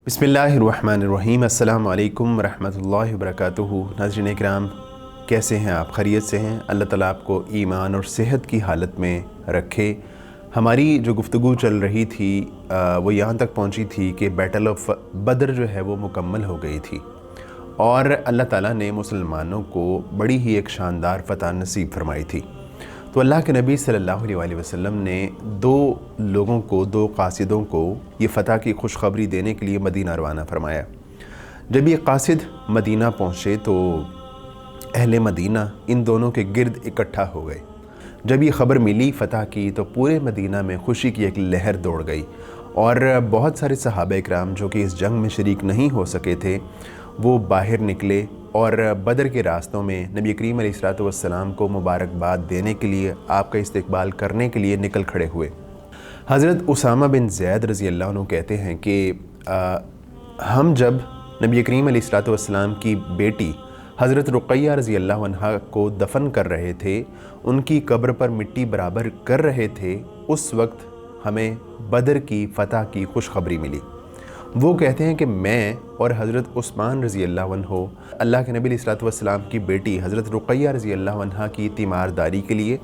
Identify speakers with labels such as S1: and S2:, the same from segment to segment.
S1: बिस्मिल्लाहिर्रहमानिर्रहीम। अस्सलाम वालेकुम रहमतुल्लाहि वबरकातुहू। नाज़रीन इकराम, कैसे हैं आप? खैरियत से हैं? अल्लाह ताला आपको ईमान और सेहत की हालत में रखे। हमारी जो गुफ्तगू चल रही थी वो यहाँ तक पहुँची थी कि बैटल ऑफ बदर जो है वो मुकम्मल हो गई थी और अल्लाह ताला ने मुसलमानों को बड़ी ही एक शानदार फ़तह नसीब फरमाई थी। तो अल्लाह के नबी सल्लल्लाहु अलैहि वसल्लम ने दो लोगों को, दो कासिदों को ये फ़तह की खुशखबरी देने के लिए मदीना रवाना फरमाया। जब ये कासिद मदीना पहुँचे तो अहले मदीना इन दोनों के गिर्द इकट्ठा हो गए। जब ये ख़बर मिली फ़तह की तो पूरे मदीना में खुशी की एक लहर दौड़ गई और बहुत सारे सहाबा इकराम जो कि इस जंग में शरीक नहीं हो सके थे वो बाहर निकले और बदर के रास्तों में नबी करीम अलैहिस्सलातु वस्सलाम को मुबारकबाद देने के लिए, आपका इस्तकबाल करने के लिए निकल खड़े हुए। हज़रत उसामा बिन ज़ैद रज़ी अल्लाह अन्हु कहते हैं कि हम जब नबी करीम अलैहिस्सलातु वस्सलाम की बेटी हज़रत रुक़ैया रज़ी अल्लाह अन्हा को दफन कर रहे थे, उनकी कब्र पर मिट्टी बराबर कर रहे थे, उस वक्त हमें बदर की फ़तह की खुशखबरी मिली। वो कहते हैं कि मैं और हज़रत उस्मान रज़ी अल्लाह अन्हु अल्लाह के नबी अलैहिस्सलातु वस्सलाम की बेटी हज़रत रुक़ैया रज़ी अल्लाह अन्हा की तीमारदारी के लिए,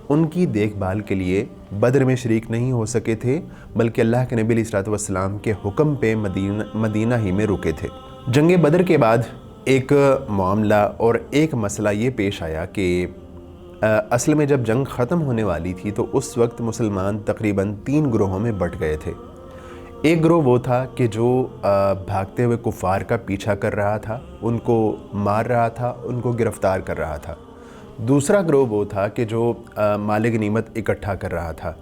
S1: उनकी देखभाल के लिए बदर में शरीक नहीं हो सके थे, बल्कि अल्लाह के नबी अलैहिस्सलातु वस्सलाम के हुक्म पे मदीना ही में रुके थे। जंग बदर के बाद एक मामला और एक मसला ये पेश आया कि असल में जब जंग ख़त्म होने वाली थी तो उस वक्त मुसलमान तकरीबन 3 ग्रोहों में बट गए थे। एक ग्रोह वो था कि जो भागते हुए कुफ़ार का पीछा कर रहा था, उनको मार रहा था, उनको गिरफ़्तार कर रहा था। दूसरा ग्रोह वो था कि जो माल गनीमत इकट्ठा कर रहा था।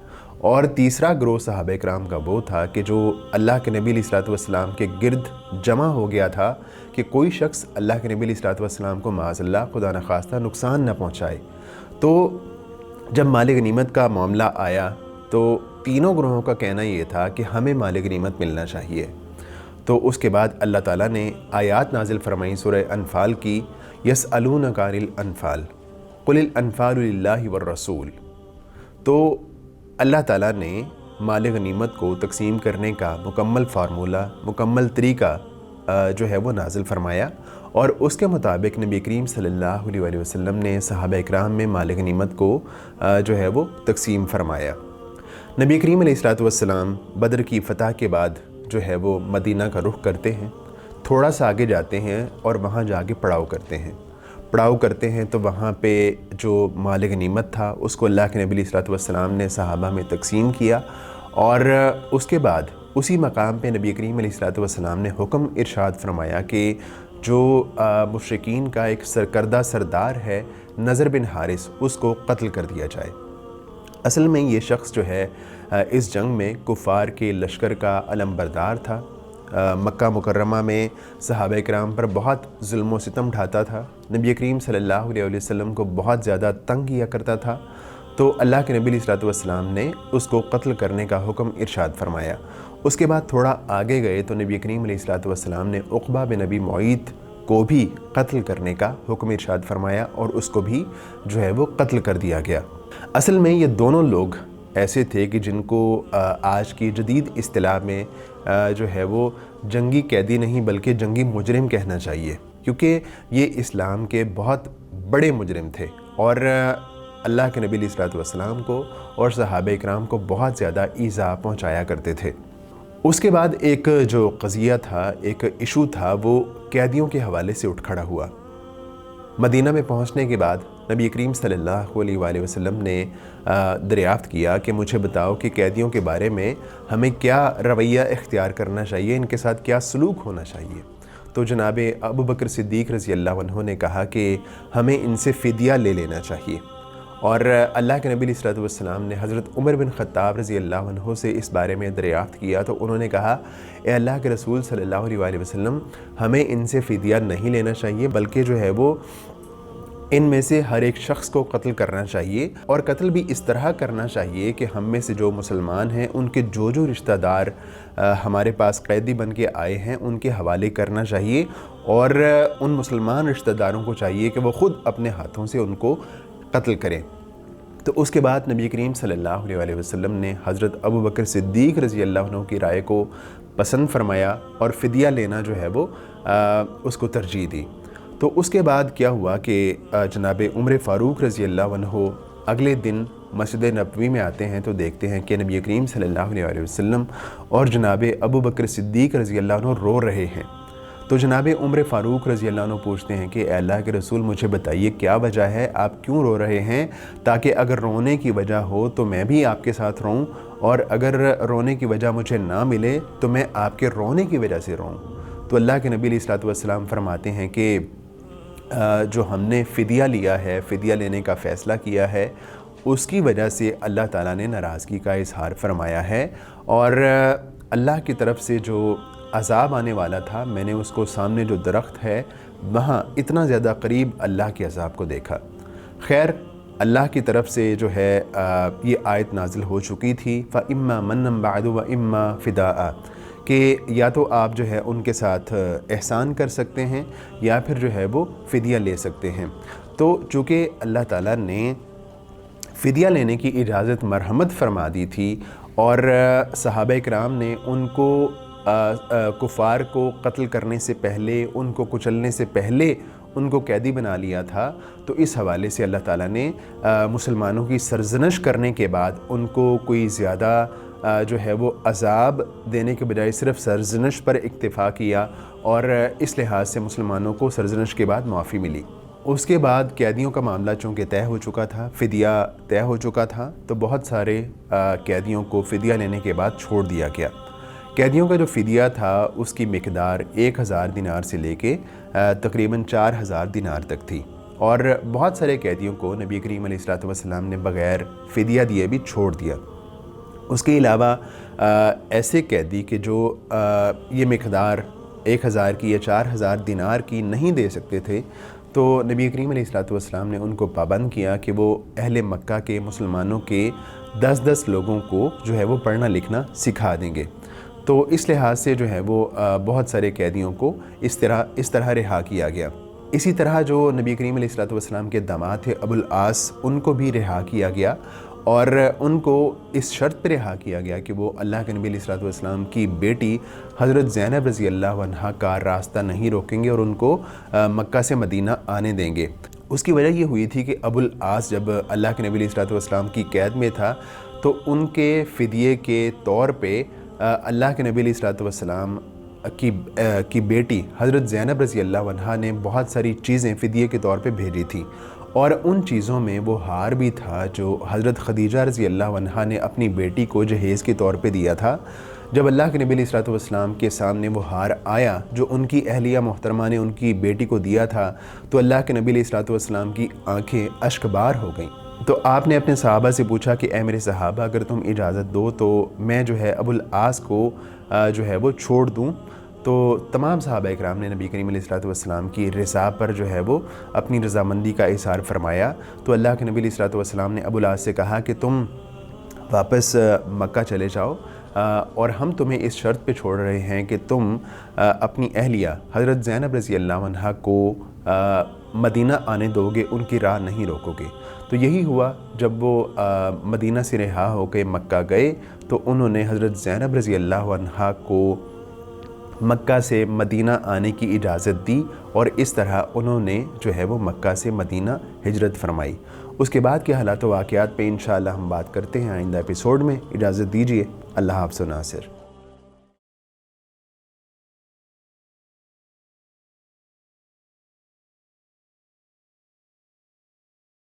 S1: और तीसरा ग्रोह सहाबा इकराम का वो था कि जो अल्लाह के नबी अलैहिस्सलातु वस्सलाम के गिर्द जमा हो गया था कि कोई शख्स अल्लाह के नबी अलैहिस्सलातु वस्सलाम को माअज़ल्लाह खुदा न खास्ता नुकसान न पहुँचाए। तो जब माल गनीमत का मामला आया तो तीनों ग्रोहों का कहना ये था कि हमें माल गनीमत मिलना चाहिए। तो उसके बाद अल्लाह ताला ने आयात नाजिल फरमाई सूरह अनफ़ाल की, यसअलूनका अनिल अनफ़ाल कुलिल अनफ़ालु लिल्लाहि वर रसूल। तो अल्लाह ताला ने माल गनीमत को तकसीम करने का मुकम्मल फार्मूला, मुकम्मल तरीका जो है वो नाजिल फरमाया और उसके मुताबिक नबी करीम सल्लल्लाहु अलैहि वसल्लम ने सहाबा इकराम में माल गनीमत को जो है वो तकसीम फरमाया। नबी करीम अलैहिस्सलातु वस्सलाम बदर की फ़तह के बाद जो है वो मदीना का रुख करते हैं, थोड़ा सा आगे जाते हैं और वहाँ जाके पड़ाव करते हैं। तो वहाँ पे जो माल गनीमत था उसको अल्लाह के नबी अलैहिस्सलातु वस्सलाम ने सहाबा में तकसीम किया और उसके बाद उसी मकाम पे नबी करीम अलैहिस्सलातु वस्सलाम ने हुक्म इरशाद फरमाया कि जो मुशरिकीन का एक सरकर्दा सरदार है नज़र बिन हारिस, उसको कत्ल कर दिया जाए। असल में ये शख्स जो है इस जंग में कुफ़ार के लश्कर का अलमबरदार था। मक्का मुकर्रमा में सहाबा इकराम पर बहुत जुल्म व सितम ढाता था, नबी करीम सल्लल्लाहु अलैहि वसल्लम को बहुत ज़्यादा तंग किया करता था। तो अल्लाह के नबी अलैहिस्सलातु वस्सलाम ने उसको कत्ल करने का हुक्म इरशाद फरमाया। उसके बाद थोड़ा आगे गए तो नबी करीम अलैहिस्सलातु वस्सलाम ने उक़बा बिन अबी मुअय्यिद को भी कत्ल करने का हुक्म इरशाद फरमाया और उसको भी जो है वो कत्ल कर दिया गया। असल में ये दोनों लोग ऐसे थे कि जिनको आज की जदीद इस्तिलाह में जो है वो जंगी कैदी नहीं बल्कि जंगी मुजरिम कहना चाहिए, क्योंकि ये इस्लाम के बहुत बड़े मुजरिम थे और अल्लाह के नबी अलैहिस्सलातु वस्सलाम को और सहाबा इकराम को बहुत ज़्यादा ईज़ा पहुँचाया करते थे। उसके बाद एक जो क़ज़िया था, एक इशू था, वो कैदियों के हवाले से उठ खड़ा हुआ। मदीना में पहुंचने के बाद नबी करीम सल्लल्लाहु अलैहि वसल्लम ने दरियाफ़्त किया कि मुझे बताओ कि कैदियों के बारे में हमें क्या रवैया इख्तियार करना चाहिए, इनके साथ क्या सलूक होना चाहिए। तो जनाब अबू बकर सिद्दीक़ रज़ी अल्लाह अन्हु ने कहा कि हमें इनसे फ़िदिया ले लेना चाहिए। और अल्लाह के नबी अलैहिस्सलातु वस्सलाम ने हज़रत उमर बिन ख़त्ताब रज़ी अल्लाह अन्हु से इस बारे में दरियाफ़्त किया तो उन्होंने कहा, ए अल्लाह के रसूल सल्लल्लाहु अलैहि वसल्लम, हमें इनसे फ़िदिया नहीं लेना चाहिए, बल्कि जो है वो इनमें से हर एक शख्स को कत्ल करना चाहिए और कत्ल भी इस तरह करना चाहिए कि हम में से जो मुसलमान हैं उनके जो रिश्तेदार हमारे पास कैदी बन के आए हैं उनके हवाले करना चाहिए और उन मुसलमान रिश्तेदारों को चाहिए कि वो ख़ुद अपने हाथों से उनको कत्ल करें। तो उसके बाद नबी करीम सल्लल्लाहु अलैहि वसल्लम ने हज़रत अबू बकर सिद्दीक़ रज़ी अल्लाह अन्हु की राय को पसंद फरमाया और फ़िदिया लेना जो है वो उसको तरजीह दी। तो उसके बाद क्या हुआ कि जनाब उमर फ़ारूक रज़ी अल्लाह अन्हु अगले दिन मस्जिद नबवी में आते हैं तो देखते हैं कि नबी करीम सल्लल्लाहु अलैहि वसल्लम और जनाब अबू बकर सिद्दीक़ रज़ी अल्लाह अन्हु रो रहे हैं। तो जनाब उमर फ़ारूक रज़ी अल्लाह अन्हु पूछते हैं कि अल्लाह के रसूल मुझे बताइए क्या वजह है, आप क्यों रो रहे हैं, ताकि अगर रोने की वजह हो तो मैं भी आपके साथ रोऊं, और अगर रोने की वजह मुझे ना मिले तो मैं आपके रोने की वजह से रोऊं। तो अल्लाह के नबी अलैहिस्सलातु वस्सलाम फरमाते हैं कि जो हमने फ़िदिया लिया है, फ़िदिया लेने का फ़ैसला किया है, उसकी वजह से अल्लाह ताला ने नाराज़गी का इज़हार फरमाया है, और अल्लाह की तरफ से जो अज़ाब आने वाला था मैंने उसको सामने जो दरख्त है वहाँ इतना ज़्यादा करीब अल्लाह के अज़ाब को देखा। खैर अल्लाह की तरफ से जो है ये आयत नाजिल हो चुकी थी, फ़इम्मा मन्नम बअदु व इम्मा फ़िदाअ, कि या तो आप जो है उनके साथ एहसान कर सकते हैं या फिर जो है वो फ़िदिया ले सकते हैं। तो चूँकि अल्लाह ताला ने फ़िदिया लेने की इजाज़त मरहमत फरमा दी थी और सहाबा किराम ने उनको कुफ़ार को कत्ल करने से पहले, उनको कुचलने से पहले उनको कैदी बना लिया था, तो इस हवाले से अल्लाह ताला ने मुसलमानों की सरजनश करने के बाद उनको कोई ज़्यादा जो है वो अज़ाब देने के बजाय सिर्फ़ सरजनश पर इक्तिफ़ा किया, और इस लिहाज से मुसलमानों को सरजनश के बाद माफ़ी मिली। उसके बाद कैदियों का मामला चूँकि तय हो चुका था, फ़िदिया तय हो चुका था, तो बहुत सारे कैदियों को फ़िदिया लेने के बाद छोड़ दिया गया। कैदियों का जो फ़िदिया था उसकी मिक़दार 1000 दिनार से लेके तकरीबन 4000 दिनार तक थी, और बहुत सारे कैदियों को नबी करीम अलैहिस्सलातु वस्सलाम ने बग़ैर फ़िदिया दिए भी छोड़ दिया। उसके अलावा ऐसे कैदी के जो ये मिक़दार 1000 की या 4000 दिनार की नहीं दे सकते थे, तो नबी करीम अलैहिस्सलातु वस्सलाम ने उनको पाबंद किया कि वो अहले मक्का के मुसलमानों के 10-10 लोगों को जो है वो पढ़ना लिखना सिखा देंगे। तो इस लिहाज से जो है वो बहुत सारे कैदियों को इस तरह रिहा किया गया। इसी तरह जो नबी करीम अलैहिस्सलातु वस्सलाम के दामाद थे अबुल आस, उनको भी रिहा किया गया, और उनको इस शर्त पर रिहा किया गया कि वो अल्लाह के नबी अलैहिस्सलातु वस्सलाम की बेटी हज़रत ज़ैनब रज़ी अल्लाह अन्हा का रास्ता नहीं रोकेंगे और उनको मक्का से मदीना आने देंगे। उसकी वजह ये हुई थी कि अबुल आस जब अल्लाह के नबी अलैहिस्सलातु वस्सलाम की कैद में था, तो उनके फ़िदिये के तौर पे अल्लाह के नबी अलैहिस्सलातु वस्सलाम की बेटी हज़रत ज़ैनब रज़ी अल्लाह अन्हा ने बहुत सारी चीज़ें फ़िदिये के तौर पे भेजी थी, और उन चीज़ों में वो हार भी था जो हज़रत ख़दीजा रज़ी अल्लाह अन्हा ने अपनी बेटी को जहेज़ के तौर पे दिया था। जब अल्लाह के नबी अलैहिस्सलातु वस्सलाम के सामने वो हार आया जो उनकी अहलिया मोहतरमा ने उनकी बेटी को दिया था, तो अल्लाह के नबी अलैहिस्सलातु वस्सलाम की आँखें अश्कबार हो गईं। तो आपने अपने सहाबा से पूछा कि ए मेरे सहाबा, अगर तुम इजाज़त दो तो मैं जो है अबुल आस को जो है वो छोड़ दूँ। तो तमाम सहाबा इकराम ने नबी करीम अलैहिस्सलातु वस्सलाम की रज़ा पर जो है वो अपनी रज़ामंदी का इज़हार फरमाया। तो अल्लाह के नबी अलैहिस्सलातु वस्सलाम ने अबुल आस से कहा कि तुम वापस मक्का चले जाओ, और हम तुम्हें इस शर्त पे छोड़ रहे हैं कि तुम अपनी अहलिया हज़रत ज़ैनब रज़ी अल्लाह अन्हा को मदीना आने दोगे, उनकी राह नहीं रोकोगे। तो यही हुआ, जब वो मदीना से रिहा होकर मक्का गए तो उन्होंने हज़रत ज़ैनब रज़ी अल्लाह अन्हा को मक्का से मदीना आने की इजाज़त दी, और इस तरह उन्होंने जो है वो मक्का से मदीना हिजरत फरमाई। उसके बाद के हालात व वाक़यात पे इंशाअल्लाह हम बात करते हैं आइंदा एपिसोड में। इजाज़त दीजिए। अल्लाह हाफ़िज़ नासिर।